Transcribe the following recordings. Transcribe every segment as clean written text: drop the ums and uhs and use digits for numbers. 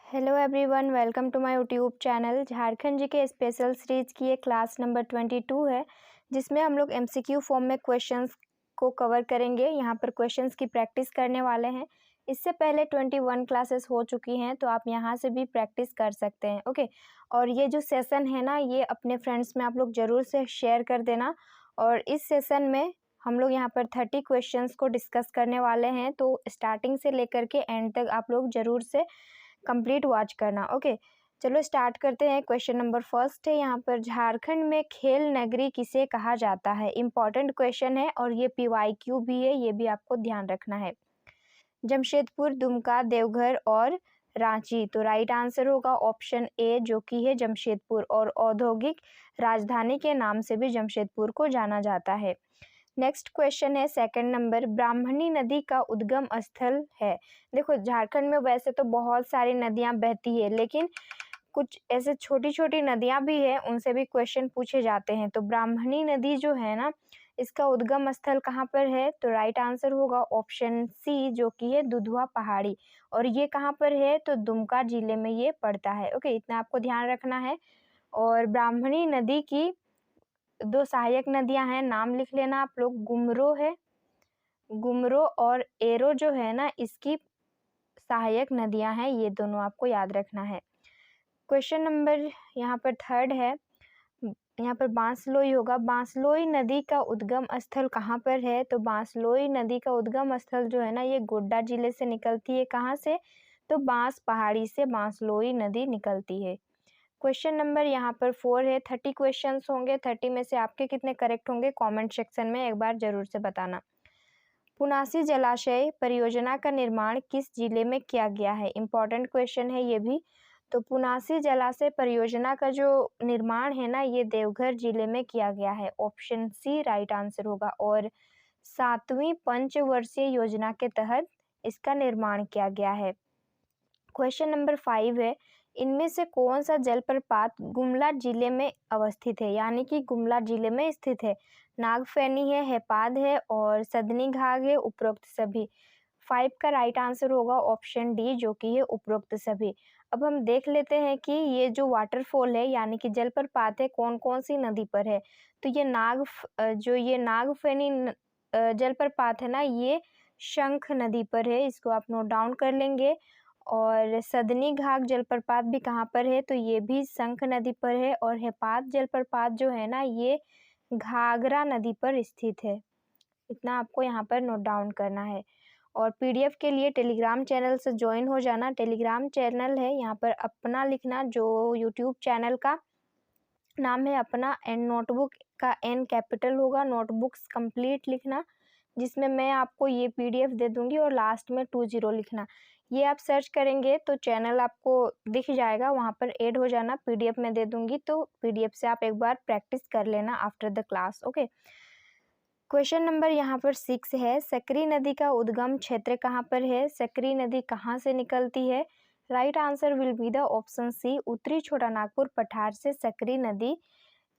Hello everyone, welcome to my YouTube channel. Jharkhand G K special series की ये class number 22 है, जिसमें हम लोग एमसीक्यू फॉर्म में क्वेश्चंस को कवर करेंगे। यहाँ पर क्वेश्चंस की प्रैक्टिस करने वाले हैं। इससे पहले 21 क्लासेस हो चुकी हैं, तो आप यहाँ से भी प्रैक्टिस कर सकते हैं। ओके, और ये जो सेशन है ना, ये अपने फ्रेंड्स में आप लोग ज़रूर से शेयर कर देना। और इस सेशन में हम लोग यहाँ पर 30 क्वेश्चंस को डिस्कस करने वाले हैं, तो स्टार्टिंग से लेकर के एंड तक आप लोग ज़रूर से कंप्लीट वॉच करना। ओके, चलो स्टार्ट करते हैं। क्वेश्चन नंबर फर्स्ट है यहाँ पर, झारखंड में खेल नगरी किसे कहा जाता है। इंपॉर्टेंट क्वेश्चन है और ये PYQ भी है, ये भी आपको ध्यान रखना है। जमशेदपुर, दुमका, देवघर और रांची। तो राइट आंसर होगा ऑप्शन ए, जो कि है जमशेदपुर। और औद्योगिक राजधानी के नाम से भी जमशेदपुर को जाना जाता है। नेक्स्ट क्वेश्चन है सेकंड नंबर, ब्राह्मणी नदी का उद्गम स्थल है। देखो, झारखंड में वैसे तो बहुत सारी नदियां बहती है, लेकिन कुछ ऐसे छोटी छोटी नदियां भी है, उनसे भी क्वेश्चन पूछे जाते हैं। तो ब्राह्मणी नदी जो है ना, इसका उद्गम स्थल कहाँ पर है। तो राइट आंसर होगा ऑप्शन सी, जो कि है दुधवा पहाड़ी। और ये कहाँ पर है, तो दुमका जिले में ये पड़ता है। ओके, इतना आपको ध्यान रखना है। और ब्राह्मणी नदी की दो सहायक नदियां हैं, नाम लिख लेना आप लोग। गुमरो और एरो जो है ना, इसकी सहायक नदियां हैं। ये दोनों आपको याद रखना है। क्वेश्चन नंबर यहाँ पर थर्ड है, यहाँ पर बांसलोई होगा। बांसलोई नदी का उद्गम स्थल कहाँ पर है। तो बांसलोई नदी का उद्गम स्थल जो है ना, ये गोड्डा जिले से निकलती है। कहाँ से, तो बांस पहाड़ी से बांसलोई नदी निकलती है। क्वेश्चन नंबर यहाँ पर 4 है। 30 क्वेश्चंस होंगे, 30 में से आपके कितने करेक्ट होंगे कमेंट सेक्शन में एक बार जरूर से बताना। पुनासी जलाशय परियोजना का निर्माण किस जिले में किया गया है। इंपॉर्टेंट क्वेश्चन है ये भी। तो पुनासी जलाशय परियोजना का जो निर्माण है ना, ये देवघर जिले में किया गया है। ऑप्शन सी राइट आंसर होगा। और 7वीं पंचवर्षीय योजना के तहत इसका निर्माण किया गया है। क्वेश्चन नंबर 5 है, इनमें से कौन सा जलप्रपात गुमला जिले में अवस्थित है, यानी कि गुमला जिले में स्थित है। नागफेनी है, हेपाद है और सदनी घाघ है, उपरोक्त सभी। 5 का राइट आंसर होगा ऑप्शन डी, जो कि है उपरोक्त सभी। अब हम देख लेते हैं कि ये जो वाटरफॉल है, यानी कि जलप्रपात है, कौन कौन सी नदी पर है। तो ये नागफेनी जलप्रपात है ना, ये शंख नदी पर है। इसको आप नोट डाउन कर लेंगे। और सदनी घाघ जलप्रपात भी कहाँ पर है, तो ये भी शंख नदी पर है। और हेपात जलप्रपात जो है ना, ये घाघरा नदी पर स्थित है। इतना आपको यहाँ पर नोट डाउन करना है। और PDF के लिए टेलीग्राम चैनल से ज्वाइन हो जाना। टेलीग्राम चैनल है, यहाँ पर अपना लिखना, जो यूट्यूब चैनल का नाम है अपना, एंड नोटबुक का N कैपिटल होगा, नोटबुक्स कंप्लीट लिखना, जिसमें मैं आपको ये PDF दे दूंगी और लास्ट में 20 लिखना। ये आप सर्च करेंगे तो चैनल आपको दिख जाएगा, वहाँ पर ऐड हो जाना। PDF में दे दूंगी, तो PDF से आप एक बार प्रैक्टिस कर लेना after the class. Okay, question number यहाँ पर 6 है, सकरी नदी का उद्गम क्षेत्र कहाँ पर है। सकरी नदी कहाँ से निकलती है। Right answer will be the option C, उत्तरी छोटा नागपुर पठार से सकरी नदी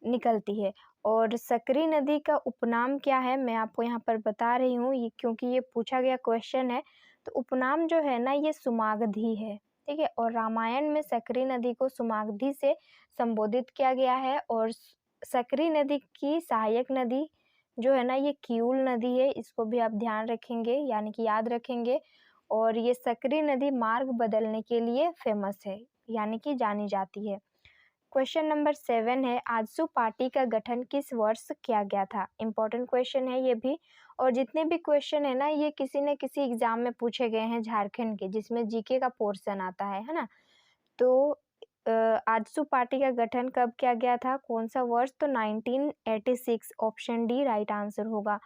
निकलती है। और सकरी नदी का उपनाम क्या है, मैं आपको यहाँ पर बता रही हूँ, ये क्योंकि ये पूछा गया क्वेश्चन है। तो उपनाम जो है ना, ये सुमागधी है, ठीक है। और रामायण में सकरी नदी को सुमागधी से संबोधित किया गया है। और सकरी नदी की सहायक नदी जो है ना, ये किऊल नदी है। इसको भी आप ध्यान रखेंगे, यानी कि याद रखेंगे। और ये सकरी नदी मार्ग बदलने के लिए फेमस है, यानी कि जानी जाती है। क्वेश्चन नंबर 7 है, आजसू पार्टी का गठन किस वर्ष किया गया था। इंपॉर्टेंट क्वेश्चन है ये भी। और जितने भी क्वेश्चन है ना, ये किसी न किसी एग्जाम में पूछे गए हैं झारखंड के, जिसमें जीके का पोर्शन आता है ना। तो आजसू पार्टी का गठन कब किया गया था, कौन सा वर्ष। तो 1986, ऑप्शन डी राइट आंसर होगा।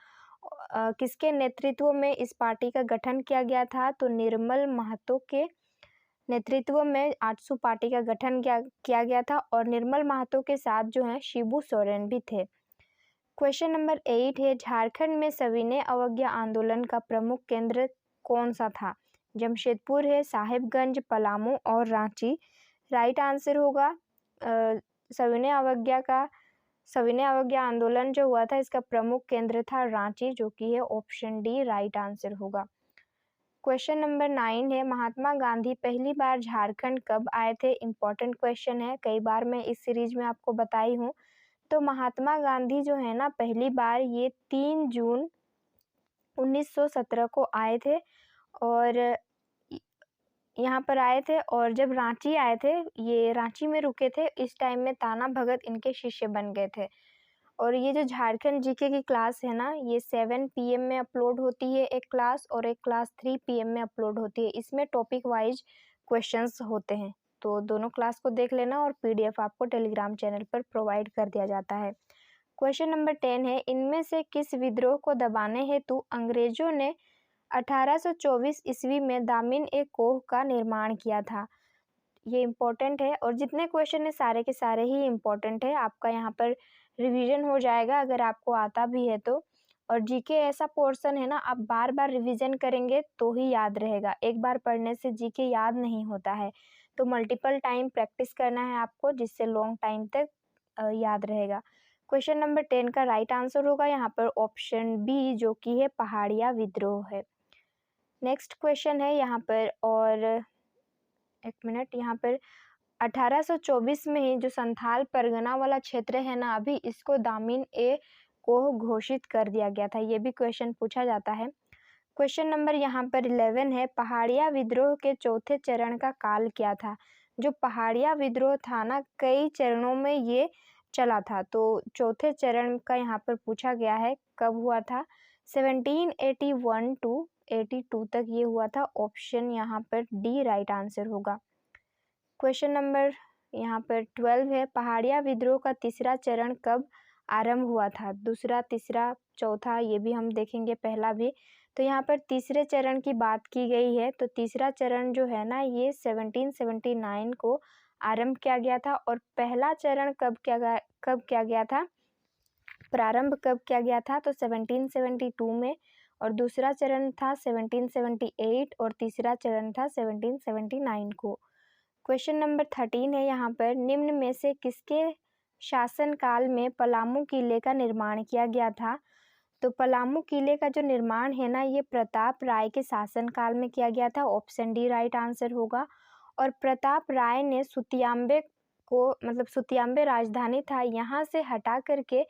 किसके नेतृत्व में इस पार्टी का गठन किया गया था। तो निर्मल महतो के नेतृत्व में आजसू पार्टी का गठन किया गया था। और निर्मल महतो के साथ जो है शिबू सोरेन भी थे। क्वेश्चन नंबर 8 है, झारखंड में सविनय अवज्ञा आंदोलन का प्रमुख केंद्र कौन सा था। जमशेदपुर है, साहिबगंज, पलामू और रांची। राइट आंसर होगा सविनय अवज्ञा आंदोलन जो हुआ था, इसका प्रमुख केंद्र था रांची, जो कि है ऑप्शन डी राइट आंसर होगा। क्वेश्चन नंबर 9 है, महात्मा गांधी पहली बार झारखंड कब आए थे? इम्पोर्टेंट क्वेश्चन है, कई बार मैं इस सीरीज में आपको बताई हूँ। तो महात्मा गांधी जो है ना, पहली बार ये 3 जून 1917 को आए थे और यहाँ पर आए थे। और जब रांची आए थे, ये रांची में रुके थे, इस टाइम में ताना भगत इनके शिष्य बन गए थे। और ये जो झारखंड जीके की क्लास है ना, ये 7 PM में अपलोड होती है एक क्लास, और एक क्लास 3 PM में अपलोड होती है। इसमें टॉपिक वाइज क्वेश्चंस होते हैं, तो दोनों क्लास को देख लेना, और PDF आपको टेलीग्राम चैनल पर प्रोवाइड कर दिया जाता है। क्वेश्चन नंबर 10 है, इनमें से किस विद्रोह को दबाने हेतु अंग्रेजों ने 1824 ईस्वी में दामिन ए कोह का निर्माण किया था? ये इम्पोर्टेंट है, और जितने क्वेश्चन है सारे के सारे ही इम्पोर्टेंट है। आपका यहाँ पर रिवीजन हो जाएगा अगर आपको आता भी है तो। और जीके ऐसा पोर्शन है ना, आप बार बार रिवीजन करेंगे तो ही याद रहेगा, एक बार पढ़ने से जीके याद नहीं होता है। तो मल्टीपल टाइम प्रैक्टिस करना है आपको, जिससे लॉन्ग टाइम तक याद रहेगा। क्वेश्चन नंबर 10 का राइट आंसर होगा यहाँ पर ऑप्शन बी, जो कि है पहाड़िया विद्रोह है। नेक्स्ट क्वेश्चन है यहाँ पर, और एक मिनट, यहाँ पर 1824 में ही जो संथाल परगना वाला क्षेत्र है ना, अभी इसको दामिन ए कोह घोषित कर दिया गया था। ये भी क्वेश्चन पूछा जाता है। क्वेश्चन नंबर यहाँ पर 11 है, पहाड़िया विद्रोह के चौथे चरण का काल क्या था? जो पहाड़िया विद्रोह था ना, कई चरणों में ये चला था, तो चौथे चरण का यहाँ पर पूछा गया है कब हुआ था। 1781 टू 82 तक ये हुआ था। ऑप्शन यहाँ पर डी राइट आंसर होगा। क्वेश्चन नंबर यहाँ पर 12 है, पहाड़िया विद्रोह का तीसरा चरण कब आरंभ हुआ था? दूसरा, तीसरा, चौथा, ये भी हम देखेंगे, पहला भी। तो यहाँ पर तीसरे चरण की बात की गई है, तो तीसरा चरण जो है ना, ये 1779 को आरंभ किया गया था। और पहला चरण कब किया गया था, प्रारंभ कब किया गया था? तो 1772 में। और दूसरा चरण था 1778, और तीसरा चरण था 1779 को। क्वेश्चन नंबर 13 है यहाँ पर, निम्न में से किसके शासनकाल में पलामू किले का निर्माण किया गया था? तो पलामू किले का जो निर्माण है ना, ये प्रताप राय के शासनकाल में किया गया था। ऑप्शन डी राइट आंसर होगा। और प्रताप राय ने सुतियाम्बे को, मतलब सुतियाम्बे राजधानी था, यहाँ से हटा करके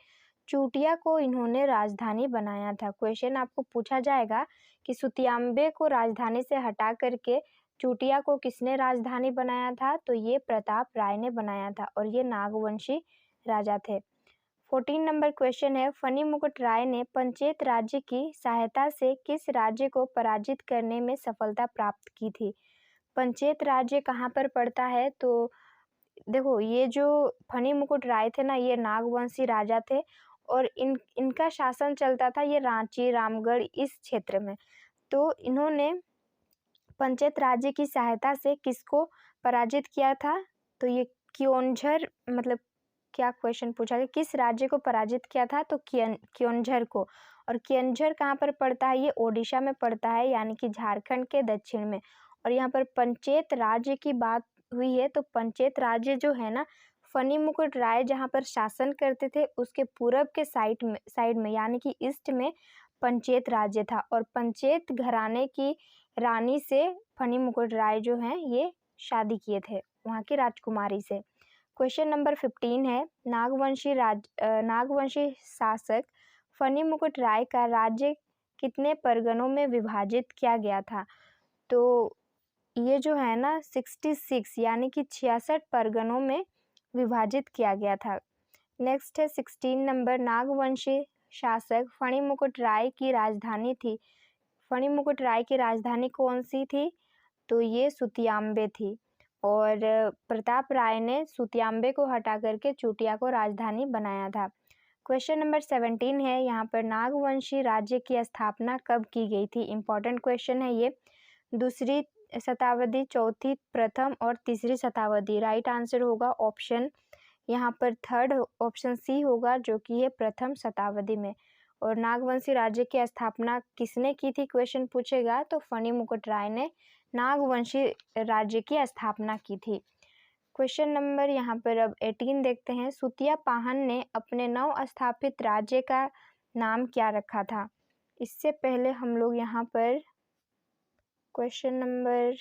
चूटिया को इन्होंने राजधानी बनाया था। क्वेश्चन आपको पूछा जाएगा कि सुतियाम्बे को राजधानी से हटा करके चूटिया को किसने राजधानी बनाया था? तो ये प्रताप राय ने बनाया था, और ये नागवंशी राजा थे। 14 नंबर क्वेश्चन है, फनी मुकुट राय ने पंचेत राज्य की सहायता से किस राज्य को पराजित करने में सफलता प्राप्त की थी? पंचेत राज्य कहाँ पर पड़ता है? तो देखो, ये जो फनी मुकुट राय थे ना, ये नागवंशी राजा थे, और इनका शासन चलता था ये रांची, रामगढ़, इस क्षेत्र में। तो इन्होंने पंचेत राज्य की सहायता से किसको पराजित किया था? तो ये क्योंझर, मतलब क्या क्वेश्चन पूछा गया, किस राज्य को पराजित किया था? तो क्योंझर को। और क्योंझर कहाँ पर पड़ता है? ये ओडिशा में पड़ता है, यानी कि झारखंड के दक्षिण में। और यहाँ पर पंचेत राज्य की बात हुई है, तो पंचेत राज्य जो है ना, फनी मुकुट राय जहाँ पर शासन करते थे, उसके पूरब के साइड में यानी कि ईस्ट में पंचेत राज्य था। और पंचेत घराने की रानी से फनी मुकुट राय जो हैं, ये शादी किए थे वहाँ की राजकुमारी से। क्वेश्चन नंबर 15 है, नागवंशी शासक फनी मुकुट राय का राज्य कितने परगनों में विभाजित किया गया था? तो ये जो है ना 66 यानी कि 66 परगनों में विभाजित किया गया था। नेक्स्ट है 16 नंबर, नागवंशी शासक फनी मुकुट राय की राजधानी थी। फनी मुकुट राय की राजधानी कौन सी थी? तो ये सुतियाम्बे थी। और प्रताप राय ने सुतियाम्बे को हटा करके चूटिया को राजधानी बनाया था। क्वेश्चन नंबर 17 है यहाँ पर, नागवंशी राज्य की स्थापना कब की गई थी? इंपॉर्टेंट क्वेश्चन है ये। दूसरी शताब्दी, चौथी, प्रथम और तीसरी शताब्दी। राइट आंसर होगा ऑप्शन यहाँ पर थर्ड, ऑप्शन सी होगा, जो कि है प्रथम शताब्दी में। और नागवंशी राज्य की स्थापना किसने की थी क्वेश्चन पूछेगा, तो फनी मुकुट राय ने नागवंशी राज्य की स्थापना की थी। क्वेश्चन नंबर यहाँ पर अब 18 देखते हैं, सुतिया पाहन ने अपने नव स्थापित राज्य का नाम क्या रखा था? इससे पहले हम लोग यहाँ पर क्वेश्चन नंबर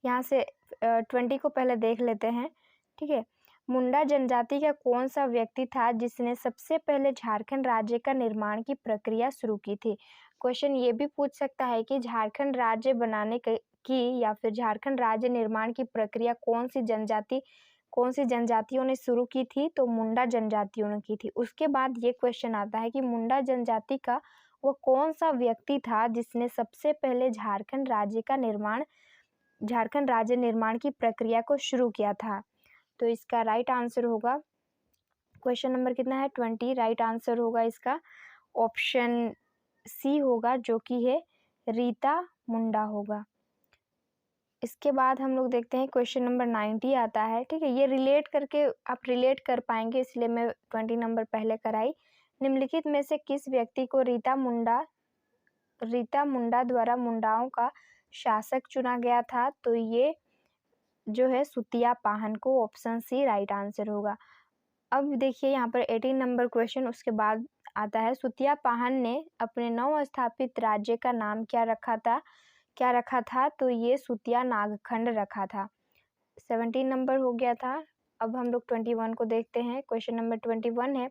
यहाँ से 20 को पहले देख लेते हैं, ठीक है। मुंडा जनजाति का कौन सा व्यक्ति था जिसने सबसे पहले झारखंड राज्य का निर्माण की प्रक्रिया शुरू की थी। क्वेश्चन ये भी पूछ सकता है कि झारखंड राज्य बनाने की या फिर झारखंड राज्य निर्माण की प्रक्रिया कौन सी जनजातियों ने शुरू की थी, तो मुंडा जनजातियों ने की थी। उसके बाद ये क्वेश्चन आता है कि मुंडा जनजाति का वो कौन सा व्यक्ति था जिसने सबसे पहले झारखंड राज्य निर्माण की प्रक्रिया को शुरू किया था। तो इसका राइट आंसर होगा, क्वेश्चन नंबर कितना है 20, राइट आंसर होगा इसका ऑप्शन सी होगा, जो कि है रीता मुंडा होगा। इसके बाद हम लोग देखते हैं क्वेश्चन नंबर 90 आता है, ठीक है। ये रिलेट करके आप रिलेट कर पाएंगे, इसलिए मैं 20 नंबर पहले कराई। निम्नलिखित में से किस व्यक्ति को रीता मुंडा द्वारा मुंडाओं का शासक चुना गया था, तो ये जो है सुतिया पाहन को, ऑप्शन सी राइट आंसर होगा। अब देखिए यहाँ पर 18 नंबर क्वेश्चन उसके बाद आता है, सुतिया पाहन ने अपने नव स्थापित राज्य का नाम क्या रखा था, तो ये सुतिया नागखंड रखा था। 17 नंबर हो गया था। अब हम लोग 21 को देखते हैं। क्वेश्चन नंबर 21 है,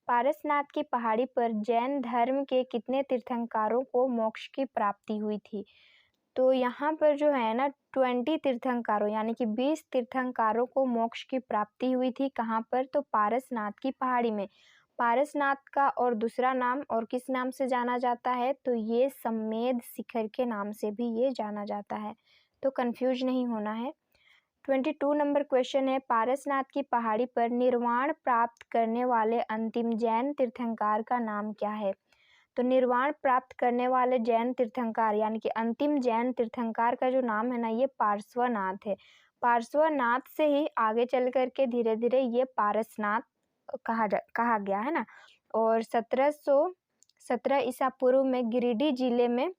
पारसनाथ की पहाड़ी पर जैन धर्म के कितने तीर्थंकरों को मोक्ष की प्राप्ति हुई थी। तो यहाँ पर जो है ना 20 तीर्थंकरों यानी कि 20 तीर्थंकरों को मोक्ष की प्राप्ति हुई थी। कहाँ पर, तो पारसनाथ की पहाड़ी में। पारसनाथ का और दूसरा नाम और किस नाम से जाना जाता है, तो ये सम्मेद शिखर के नाम से भी ये जाना जाता है, तो कंफ्यूज नहीं होना है। 22 नंबर क्वेश्चन है, पारसनाथ की पहाड़ी पर निर्वाण प्राप्त करने वाले अंतिम जैन तीर्थंकर का नाम क्या है। तो निर्वाण प्राप्त करने वाले जैन तीर्थंकर यानी कि अंतिम जैन तीर्थंकर का जो नाम है ना, ये पार्श्वनाथ है। पार्श्वनाथ से ही आगे चल करके धीरे धीरे ये पारसनाथ कहा गया है ना। और 1717 ईसा पूर्व में गिरिडीह जिले में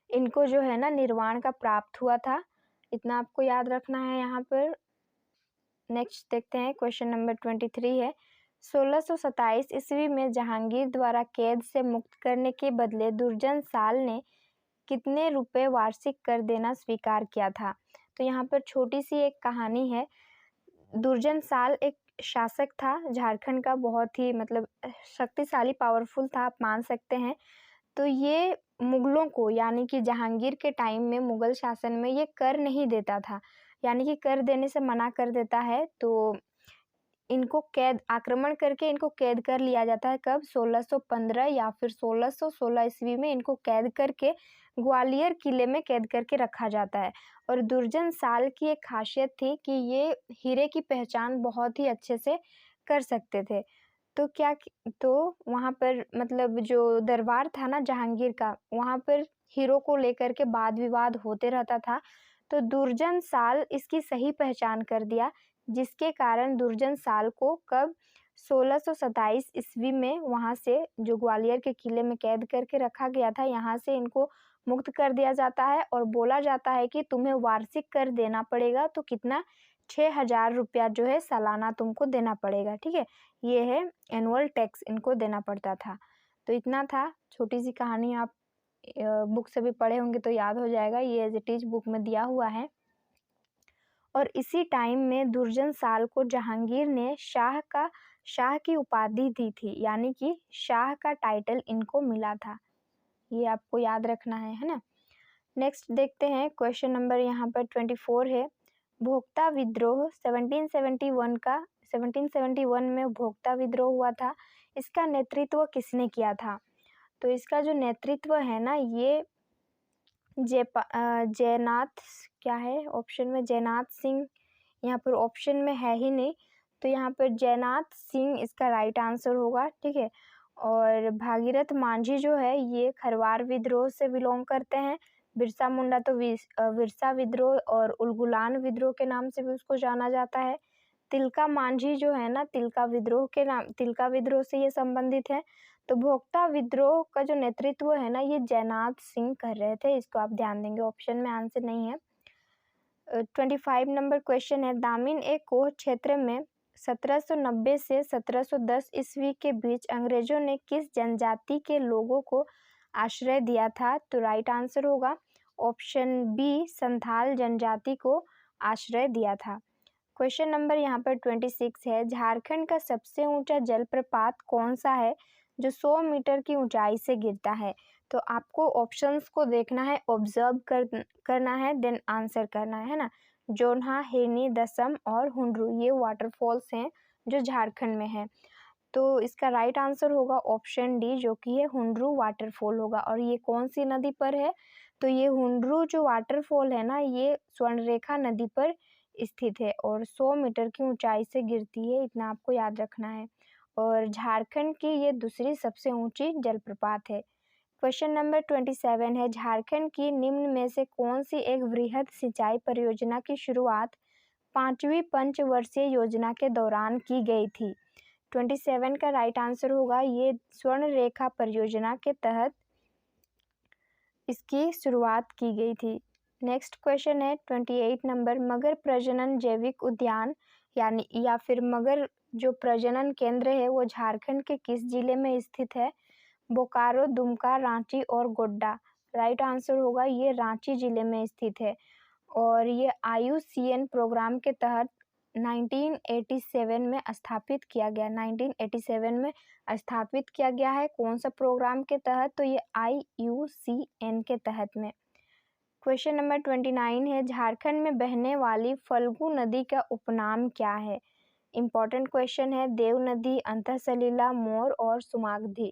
इनको जो है ना निर्वाण का प्राप्त हुआ था। इतना आपको याद रखना है यहाँ पर। नेक्स्ट देखते हैं, क्वेश्चन नंबर 23 है, 1627 ईस्वी में जहांगीर द्वारा कैद से मुक्त करने के बदले दुर्जन साल ने कितने रुपए वार्षिक कर देना स्वीकार किया था। तो यहाँ पर छोटी सी एक कहानी है। दुर्जन साल एक शासक था झारखंड का, बहुत ही मतलब शक्तिशाली पावरफुल था, आप मान सकते हैं। तो ये मुगलों को यानी कि जहांगीर के टाइम में मुगल शासन में ये कर नहीं देता था, यानी कि कर देने से मना कर देता है। तो इनको आक्रमण करके इनको कैद कर लिया जाता है। कब, 1615 या फिर 1616 ईस्वी में इनको कैद करके ग्वालियर किले में कैद करके रखा जाता है। और दुर्जन साल की एक खासियत थी कि ये हीरे की पहचान बहुत ही अच्छे से कर सकते थे। तो वहाँ पर मतलब जो दरबार था ना जहांगीर का, वहाँ पर हीरो को लेकर के वाद विवाद होते रहता था। तो दुर्जन साल इसकी सही पहचान कर दिया, जिसके कारण दुर्जन साल को कब 1627 ईस्वी में वहाँ से जो ग्वालियर के किले में कैद करके रखा गया था, यहाँ से इनको मुक्त कर दिया जाता है। और बोला जाता है कि तुम्हें वार्षिक कर देना पड़ेगा, तो कितना, 6000 रुपया जो है सालाना तुमको देना पड़ेगा, ठीक है। ये है एनुअल टैक्स इनको देना पड़ता था। तो इतना था, छोटी सी कहानी, आप बुक से भी पढ़े होंगे तो याद हो जाएगा, ये एज इट इज बुक में दिया हुआ है। और इसी टाइम में दुर्जन साल को जहांगीर ने शाह की उपाधि दी थी, यानी कि शाह का टाइटल इनको मिला था। ये आपको याद रखना है ना। नेक्स्ट देखते हैं, क्वेश्चन नंबर यहाँ पर 24 है, भोक्ता विद्रोह 1771 में भोक्ता विद्रोह हुआ था, इसका नेतृत्व किसने किया था। तो इसका जो नेतृत्व है ना, ये जयनाथ, क्या है ऑप्शन में, जयनाथ सिंह, यहाँ पर ऑप्शन में है ही नहीं, तो यहाँ पर जयनाथ सिंह इसका राइट आंसर होगा, ठीक है। और भागीरथ मांझी जो है ये खरवार विद्रोह से बिलोंग करते हैं। बिरसा मुंडा तो विरसा विद्रोह और उलगुलान विद्रोह के नाम से भी उसको जाना जाता है। तिलका मांझी जो है ना, तिलका विद्रोह से ये संबंधित है। तो भोक्ता विद्रोह का जो नेतृत्व है ना, ये जयनाथ सिंह कर रहे थे, इसको आप ध्यान देंगे, ऑप्शन में आंसर नहीं है। 25 नंबर क्वेश्चन है, दामिन ए कोह क्षेत्र में 1790 से 1710 ईस्वी के बीच अंग्रेजों ने किस जनजाति के लोगों को आश्रय दिया था? तो राइट आंसर होगा ऑप्शन बी, संथाल जनजाति को आश्रय दिया था। क्वेश्चन नंबर यहाँ पर 26 है, झारखंड का सबसे ऊंचा जलप्रपात कौन सा है जो 100 मीटर की ऊंचाई से गिरता है? तो आपको ऑप्शंस को देखना है, ऑब्जर्व करना है, देन आंसर करना है ना। जोन्हा, हिरनी, दसम और हुंड्रू, ये वाटरफॉल्स हैं जो झारखंड में है। तो इसका राइट आंसर होगा ऑप्शन डी, जो कि है हुंड्रू वाटरफॉल होगा। और ये कौन सी नदी पर है? तो ये हुंड्रू जो वाटरफॉल है ना, ये स्वर्णरेखा नदी पर स्थित है और 100 मीटर की ऊंचाई से गिरती है, इतना आपको याद रखना है। और झारखंड की ये दूसरी सबसे ऊंची जलप्रपात है। क्वेश्चन नंबर 27 है, झारखंड की निम्न में से कौन सी एक वृहद सिंचाई परियोजना की शुरुआत 5वीं पंचवर्षीय योजना के दौरान की गई थी? 27 का राइट आंसर होगा ये स्वर्ण रेखा परियोजना के तहत इसकी शुरुआत की गई थी। नेक्स्ट क्वेश्चन है 28 नंबर, मगर प्रजनन जैविक उद्यान यानी या फिर मगर जो प्रजनन केंद्र है वो झारखंड के किस जिले में स्थित है? बोकारो, दुमका, रांची और गोड्डा। राइट आंसर होगा ये रांची जिले में स्थित है और ये IUCN प्रोग्राम के तहत 1987 में स्थापित किया गया। 1987 में स्थापित किया गया है। कौन सा प्रोग्राम के तहत? तो ये IUCN के तहत में। क्वेश्चन नंबर 29 है, झारखंड में बहने वाली फल्गु नदी का उपनाम क्या है? इम्पॉर्टेंट क्वेश्चन है। देव नदी, अंतःसलीला, मोर और सुमागधी।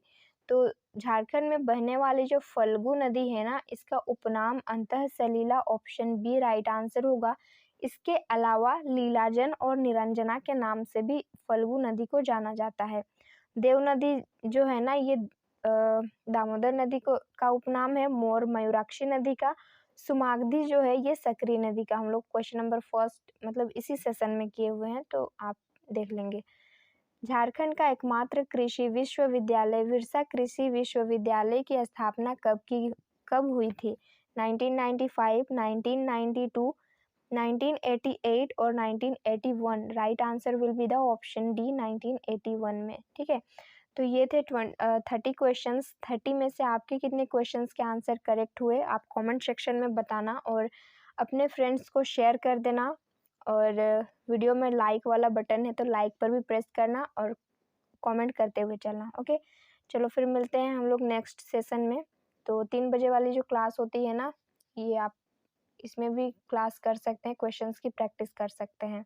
तो झारखंड में बहने वाली जो फल्गु नदी है ना, इसका उपनाम अंतःसलीला, ऑप्शन बी राइट आंसर होगा। इसके अलावा लीलाजन और निरंजना के नाम से भी फल्गु नदी को जाना जाता है। देव नदी जो है ना, ये दामोदर नदी को का उपनाम है। मोर मयूराक्षी नदी का। सुमागधी जो है ये सकरी नदी का। हम लोग क्वेश्चन नंबर फर्स्ट मतलब इसी सेशन में किए हुए हैं, तो आप देख लेंगे। झारखंड का एकमात्र कृषि विश्वविद्यालय विरसा कृषि विश्वविद्यालय की स्थापना कब हुई थी? 1995, 1992, 1988 और 1981। Right answer will be the option D, 1981 में। ठीक है, तो ये थे 30 क्वेश्चंस। 30 में से आपके कितने क्वेश्चंस के आंसर करेक्ट हुए आप कमेंट सेक्शन में बताना और अपने फ्रेंड्स को शेयर कर देना। और वीडियो में लाइक वाला बटन है तो लाइक पर भी प्रेस करना और कमेंट करते हुए चलना। ओके, चलो फिर मिलते हैं हम लोग नेक्स्ट सेशन में। तो 3 बजे वाली जो क्लास होती है ना, ये आप इसमें भी क्लास कर सकते हैं, क्वेश्चंस की प्रैक्टिस कर सकते हैं।